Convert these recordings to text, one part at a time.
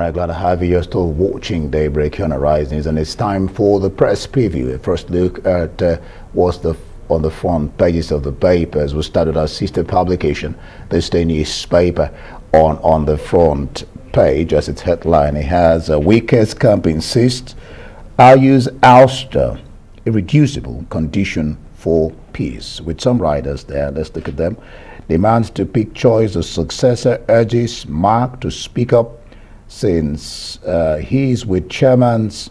right, glad to have you. You're still watching Daybreak on Horizons, and it's time for the press preview. A first look at what's on the front pages of the papers. We started our sister publication, this day newspaper, on the front page as its headline. It has Wike's camp insists, I'll use Ouster, irreducible condition for peace. With some writers there, let's look at them. Demands to pick choice of successor, urges Mark to speak up since he's with chairman's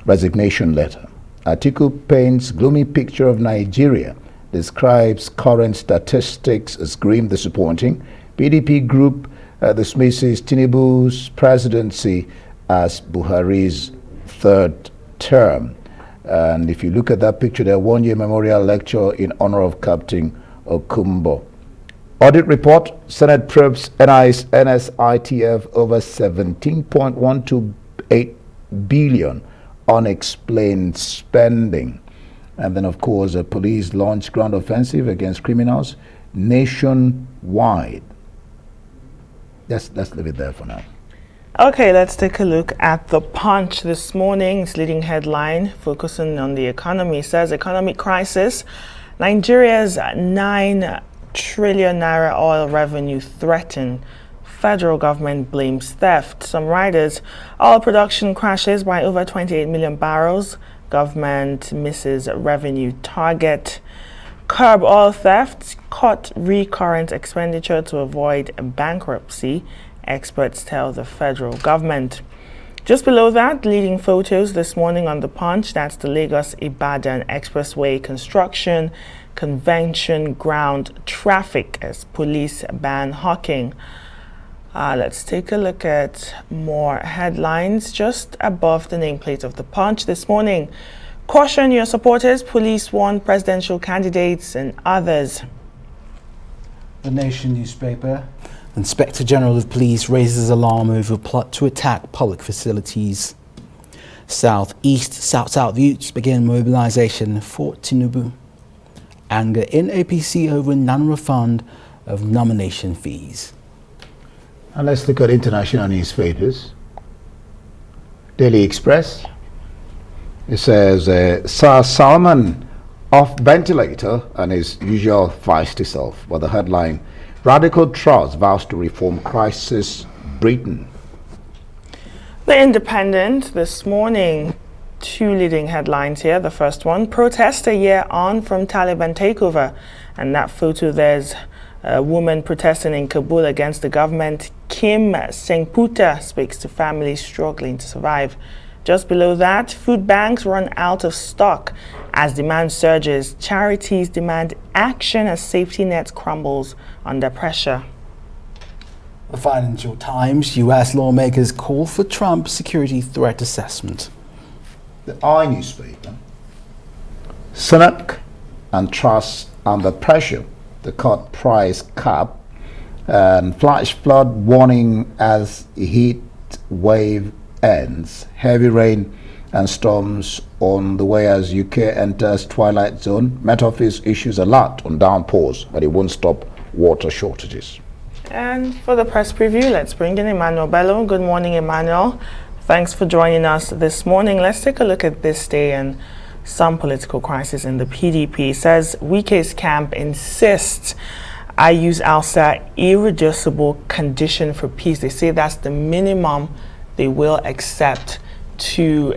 resignation letter. Atiku paints gloomy picture of Nigeria, describes current statistics as grim, disappointing. PDP group dismisses Tinubu's presidency as Buhari's third term. And if you look at that picture, there, one-year memorial lecture in honor of Captain Okumbo. Audit report, Senate probes NSITF over 17.128 billion unexplained spending. And then, of course, the police launched ground offensive against criminals nationwide. Let's leave it there for now. Okay, let's take a look at the Punch this morning. Its leading headline, focusing on the economy, says economic crisis. Nigeria's 9 trillion naira oil revenue threatened. Federal government blames theft. Some riders, oil production crashes by over 28 million barrels. Government misses revenue target. Curb oil theft, cut recurrent expenditure to avoid bankruptcy, experts tell the federal government. Just below that, leading photos this morning on the Punch, that's the Lagos-Ibadan Expressway construction, convention ground traffic as police ban hawking. Let's take a look at more headlines just above the nameplate of the Punch this morning. Caution your supporters, police warn presidential candidates and others. The Nation newspaper. Inspector General of Police raises alarm over plot to attack public facilities. Southeast, South youths begin mobilization for Tinubu. Anger in APC over non-refund of nomination fees. And let's look at international newspapers. Daily Express. It says Sir Salman off ventilator and his usual feisty self. But the headline, Radical Trust vows to reform crisis Britain. The Independent this morning, 2 leading headlines here. The first one, protest a year on from Taliban takeover. And that photo, there's a woman protesting in Kabul against the government. Kim Sengputa speaks to families struggling to survive. Just below that, food banks run out of stock as demand surges. Charities demand action as safety net crumbles under pressure. The Financial Times, U.S. lawmakers call for Trump security threat assessment. The I newspaper. Senate and Trust under pressure to cut price cap, and flash flood warning as heat wave ends. Heavy rain and storms on the way as UK enters twilight zone. Met Office issues alert on downpours, but it won't stop water shortages. And for the press preview, let's bring in Emmanuel Bello. Good morning, Emmanuel. Thanks for joining us this morning. Let's take a look at this day and some political crisis in the PDP. It says Wike's camp insists I use Ouster irreducible condition for peace. They say that's the minimum they will accept to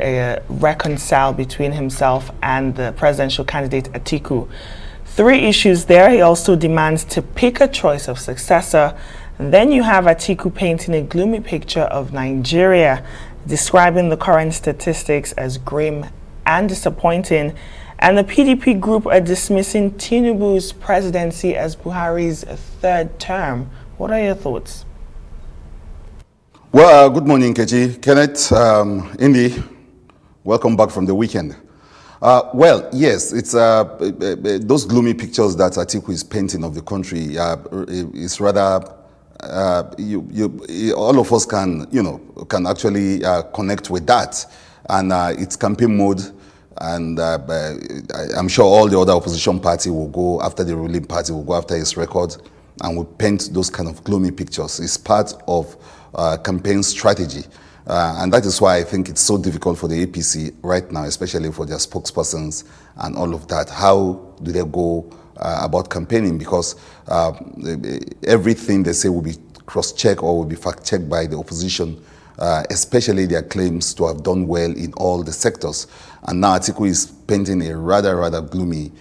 reconcile between himself and the presidential candidate Atiku. 3 issues there. He also demands to pick a choice of successor. And then you have Atiku painting a gloomy picture of Nigeria, describing the current statistics as grim and disappointing. And the PDP group are dismissing Tinubu's presidency as Buhari's 3rd term. What are your thoughts? Well, good morning, Keji. Kenneth, Indy, welcome back from the weekend. Well, yes, it's those gloomy pictures that Atiku is painting of the country is rather, all of us can actually connect with that. And it's campaign mode, and I'm sure all the other opposition party will go after the ruling party, will go after his record, and will paint those kind of gloomy pictures. It's part of campaign strategy. And that is why I think it's so difficult for the APC right now, especially for their spokespersons and all of that. How do they go about campaigning? Because everything they say will be cross-checked or will be fact-checked by the opposition, especially their claims to have done well in all the sectors. And now Atiku is painting a rather gloomy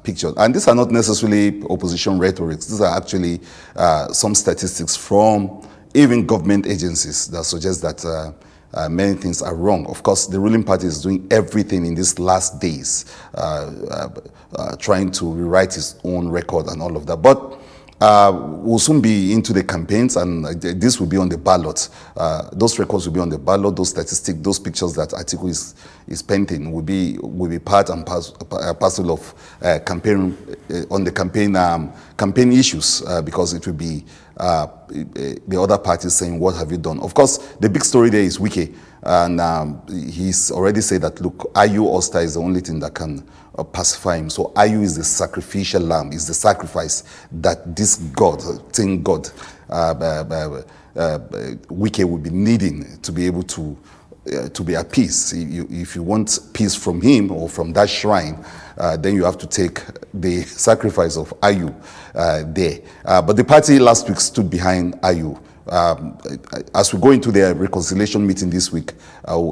picture. And these are not necessarily opposition rhetorics. These are actually some statistics from even government agencies that suggest that many things are wrong. Of course, the ruling party is doing everything in these last days, trying to rewrite its own record and all of that. But we'll soon be into the campaigns, and this will be on the ballot. Those records will be on the ballot. Those statistics, those pictures that Atiku is painting will be part and parcel of campaign on the campaign issues, because it will be the other parties saying, "What have you done?" Of course, the big story there is Wike, and he's already said that, look, Ouster is the only thing that can pacify him. So is the sacrificial lamb, is the sacrifice that this God, Wike will be needing to be able to be at peace. If you want peace from him or from that shrine, then you have to take the sacrifice of Ayu there. But the party last week stood behind Ayu. As we go into their reconciliation meeting this week,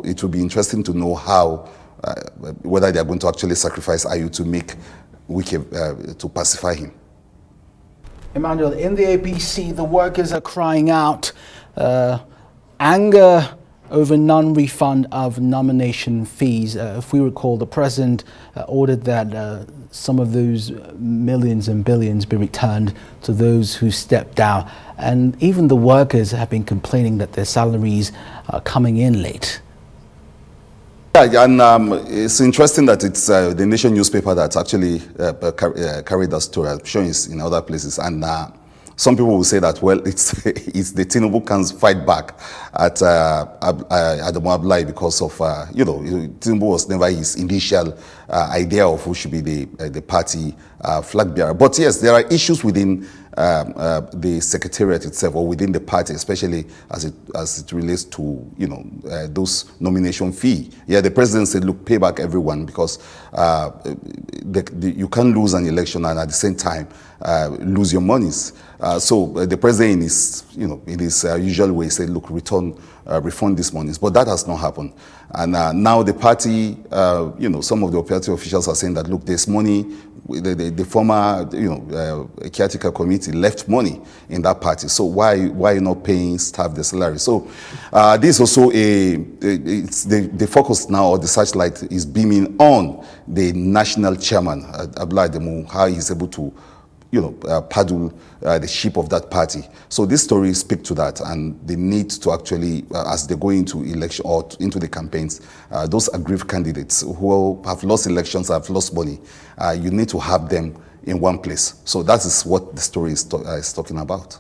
it will be interesting to know how, whether they are going to actually sacrifice Ayu to make Wike, to pacify him. Emmanuel, in the APC, the workers are crying out anger over non-refund of nomination fees. If we recall, the president ordered that some of those millions and billions be returned to those who stepped down. And even the workers have been complaining that their salaries are coming in late. Yeah, and it's interesting that it's the Nation newspaper that actually carried that story. I'm sure it's in other places. And some people will say that, well, it's the Tinubu can fight back at the Moablai because of, Tinubu was never his initial idea of who should be the party flag bearer. But yes, there are issues within the secretariat itself, or within the party, especially as it relates to those nomination fee. Yeah, the president said, look, pay back everyone, because you can't lose an election and at the same time lose your monies. So the president, in his usual way, said, look, refund these monies. But that has not happened. And now the party, some of the party officials are saying that, look, there's money. The former, caretaker committee left money in that party. So why not paying staff the salary? So this also it's the focus now, or the searchlight is beaming on the national chairman, Abdullah Ademu, how he's able to paddle the ship of that party. So this story speaks to that, and the need to actually, as they go into election or into the campaigns, those aggrieved candidates who have lost elections, have lost money, you need to have them in one place. So that is what the story is talking about.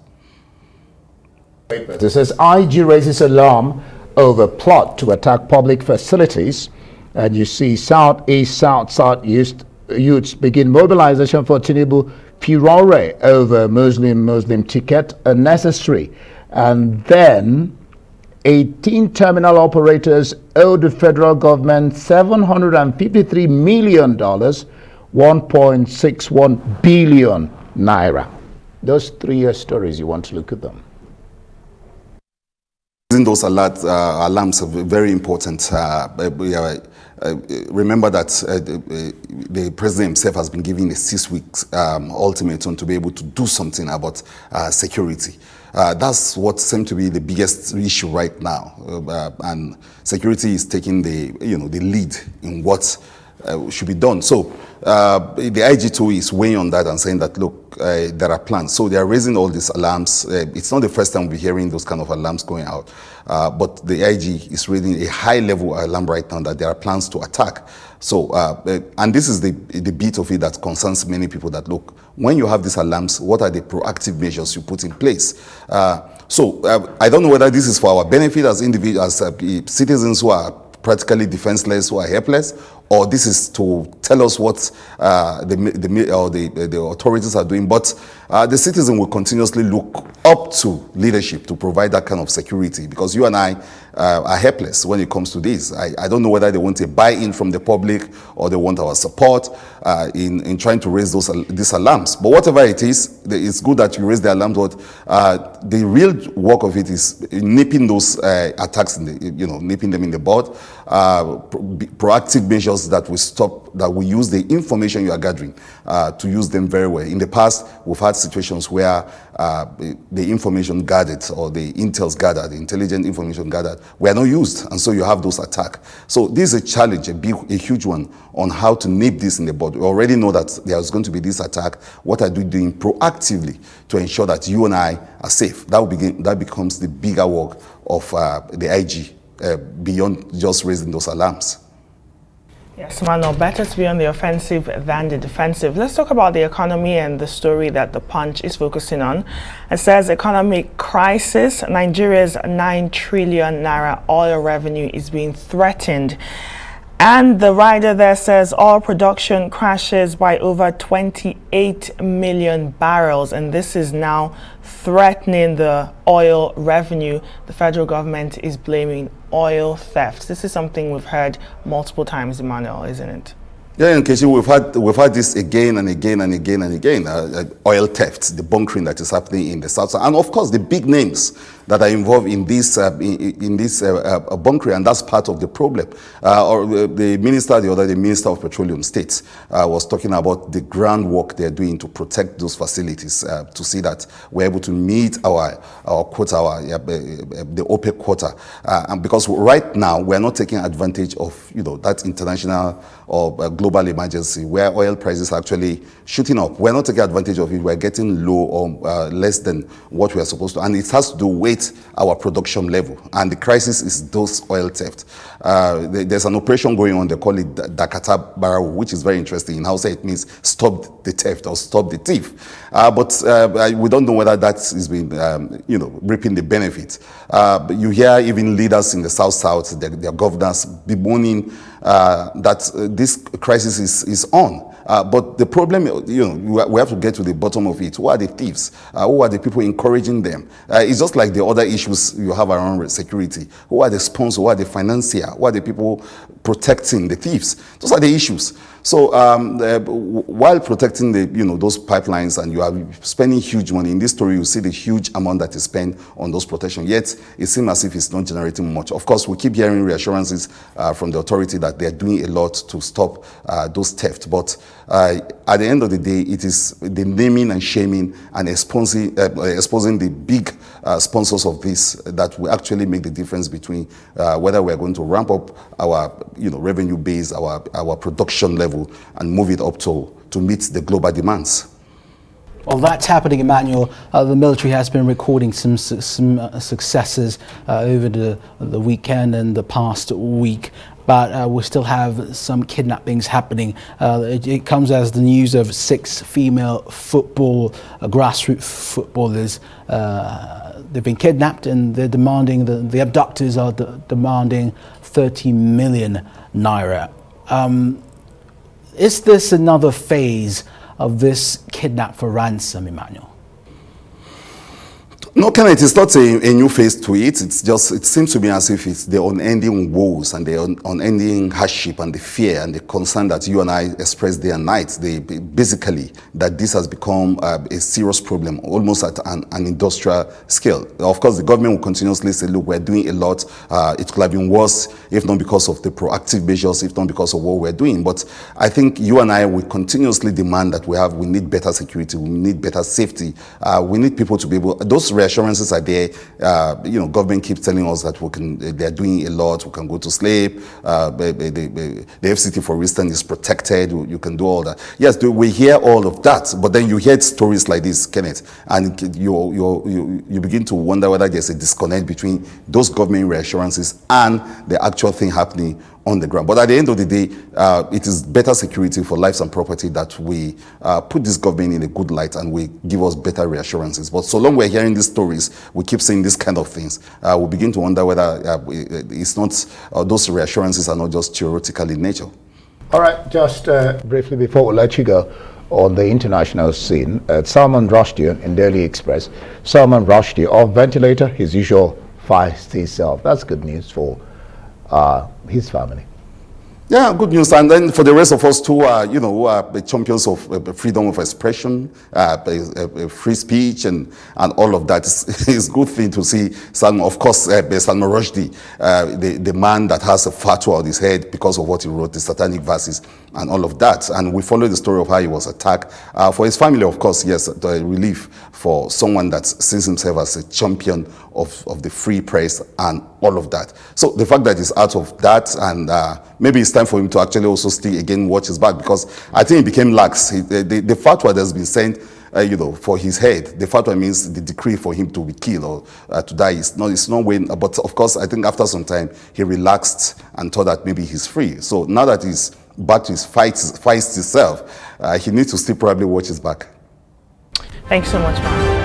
It says IG raises alarm over plot to attack public facilities, and you see Southeast, South-Southeast youths begin mobilization for Tinubu furore over Muslim ticket unnecessary. And then 18 terminal operators owe the federal government $753 million, 1.61 billion naira. Those 3-year stories, you want to look at them. Those alarms are very important. Remember that the president himself has been given a 6-week ultimatum to be able to do something about security. That's what seems to be the biggest issue right now, and security is taking the lead in what should be done. So the IG2 is weighing on that and saying that, look, there are plans. So they are raising all these alarms. It's not the first time we're hearing those kind of alarms going out, but the IG is raising a high-level alarm right now that there are plans to attack. So, and this is the bit of it that concerns many people, that, look, when you have these alarms, what are the proactive measures you put in place? So I don't know whether this is for our benefit as individuals, as citizens who are practically defenseless, who are helpless, or this is to tell us what the authorities are doing. But the citizen will continuously look up to leadership to provide that kind of security, because you and I are helpless when it comes to this. I don't know whether they want a buy-in from the public or they want our support in trying to raise these alarms. But whatever it is, it's good that you raise the alarms. But the real work of it is nipping those attacks, nipping them in the bud. Proactive measures that will stop, that will use the information you are gathering to use them very well. In the past, we've had situations where the information gathered, or the intels gathered, the intelligent information gathered, were not used, and so you have those attacks. So this is a challenge, a huge one, on how to nip this in the bud. We already know that there's going to be this attack. What are we doing proactively to ensure that you and I are safe? That becomes the bigger work of the IG, beyond just raising those alarms. Yes, Manuel, better to be on the offensive than the defensive. Let's talk about the economy and the story that the Punch is focusing on. It says economic crisis. Nigeria's 9 trillion naira oil revenue is being threatened. And the rider there says oil production crashes by over 28 million barrels, and this is now threatening the oil revenue. The federal government is blaming oil theft. This is something we've heard multiple times, Emmanuel, isn't it? Yeah, in Keshi, we've had this again and again and again and again. Oil theft, the bunkering that is happening in the south, and of course the big names that are involved in this bunkering, and that's part of the problem. The minister of Petroleum States was talking about the groundwork they're doing to protect those facilities, to see that we're able to meet our quota, the OPEC quota, and because right now we're not taking advantage of that international or global emergency where oil prices are actually shooting up. We're not taking advantage of it. We're getting low or less than what we are supposed to, and it has to do with our production level. And the crisis is those oil theft. There's an operation going on. They call it Dakata Barrow, which is very interesting. In Hausa, it means stop the theft or stop the thief. But we don't know whether that is been, reaping the benefit. You hear even leaders in the South, their governors bemoaning that this crisis is on. But the problem, we have to get to the bottom of it. Who are the thieves? Who are the people encouraging them? It's just like the other issues you have around security. Who are the sponsors? Who are the financiers? Who are the people protecting the thieves? Those are the issues. So while protecting those pipelines, and you are spending huge money in this story, you see the huge amount that is spent on those protection. Yet it seems as if it's not generating much. Of course, we keep hearing reassurances from the authority that they are doing a lot to stop those theft. But at the end of the day, it is the naming and shaming and exposing the big sponsors of this that will actually make the difference between whether we are going to ramp up our revenue base, our production level, and move it up to meet the global demands. Well, that's happening, Emmanuel. The military has been recording some successes over the weekend and the past week. But we still have some kidnappings happening. It comes as the news of 6 female grassroots footballers. They've been kidnapped, and they're demanding, the abductors are demanding 30 million naira. Is this another phase of this kidnap for ransom, Emmanuel? No, Kenneth, it's not a new phase to it. It seems to me as if it's the unending woes and the unending hardship and the fear and the concern that you and I express day and night. Basically, that this has become a serious problem, almost at an industrial scale. Of course, the government will continuously say, look, we're doing a lot. It could have been worse, if not because of the proactive measures, if not because of what we're doing. But I think you and I will continuously demand that we need better security, we need better safety. We need people to be able, those reassurances are there. Government keeps telling us that they're doing a lot. We can go to sleep. The FCT, for instance, is protected. You can do all that. Yes, we hear all of that, but then you hear stories like this, Kenneth, and you begin to wonder whether there's a disconnect between those government reassurances and the actual thing happening on the ground. But at the end of the day, it is better security for lives and property that we put this government in a good light and we give us better reassurances. But so long we're hearing these stories, we keep saying these kind of things, we begin to wonder whether it's not those reassurances are not just theoretical in nature. All right, just briefly before we let you go, on the international scene, Salman Rushdie in Daily Express. Salman Rushdie off ventilator, his usual feisty self. That's good news for his family. Yeah, good news. And then for the rest of us too, the champions of freedom of expression, free speech, and all of that. It's a good thing to see Salman. Of course, Salman Rushdie, the man that has a fatwa on his head because of what he wrote, the satanic verses, and all of that. And we follow the story of how he was attacked. For his family, of course, yes, the relief for someone that sees himself as a champion of the free press and all of that. So the fact that he's out of that, and maybe it's time for him to actually also still again watch his back, because I think he became lax. The fatwa that's been sent, for his head, the fatwa means the decree for him to be killed or to die. It's not when, but of course, I think after some time he relaxed and thought that maybe he's free. So now that he's back to his fights himself, he needs to still probably watch his back. Thanks so much, man.